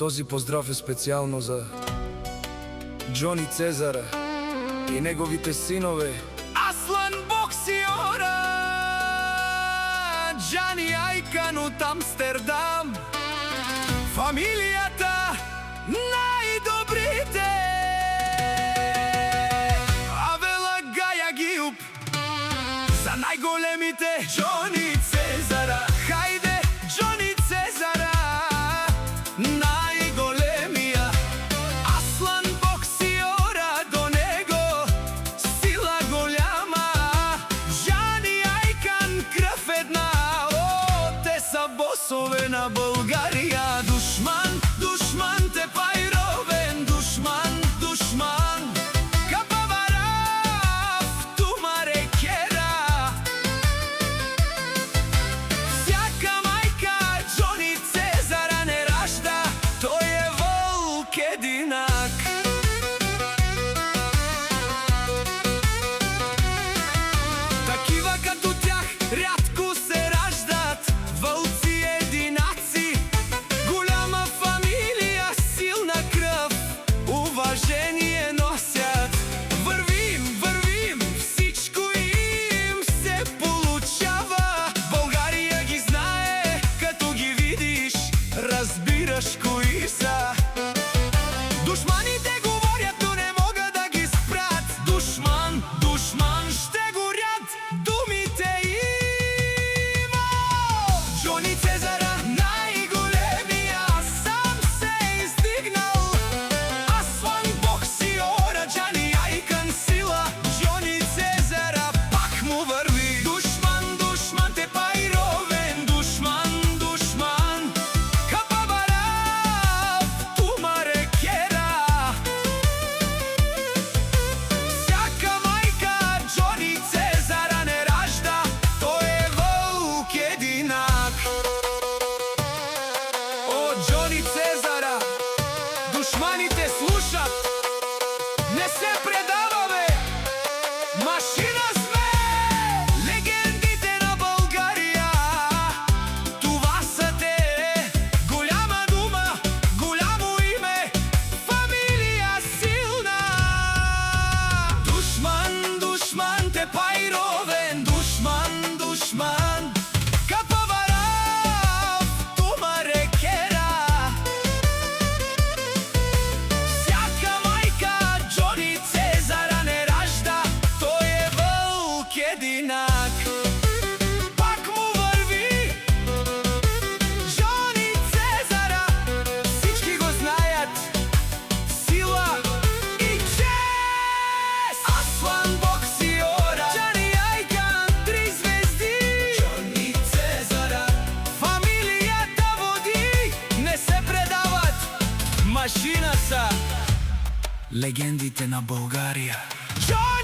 Този поздрав е специјално за Џони Цезара и неговите синове Аслан боксиора, Џани Ајкан од Амстердам, фамилијата најдобрите, Авела Гаја Гиуп, за најголемите Џони Цезара. Хајде Џони Цезара, најголемија, Аслан боксиора, до него сила голјама, Џани Ајкан крв една, те са босове на Българија. Душман, душман те пајровен, душман, душман, капаварав, тумаре кера. Всяка мајка Џони Цезара не ражда, тој е волк единак. Такива като тях рядко се раждат, вълци единаци, голяма фамилија, силна кръв, уважение носят. Вървим, вървим, всичко им се получава. България ги знае, като ги видиш, разбираш кои са. Душманите говорят, но не могат да ги спрат. Душман, душман, ще горят думите им. Џони Цезара, најголемија, сам се издигнал. Аслан боксиора, Џани Ајкан сила, Џони Цезара пак му върви. Душман, душман те пајровен, душман, душман, капаварав, тумаре кера. Всяка мајка Џони Цезара не ражда, тој е волк единак. О, Џони Цезара, душманите слушат, не се предаваме, машина сме, легендите на Българија. Това са те, голяма дума, голямо име, фамилија силна. Душман, душман те пајровен, душман, душман, капаварав, тумаре кера. Всяка мајка Џони Цезара не ражда, тој е волк единак. Пак му върви Џони Цезара, всички го знаят, сила и чест. Аслан боксиора, Џани Ајкан, 3 звезди, Џони Цезара, фамилијата води, не се предават, машина са, легендите на Българија. Џони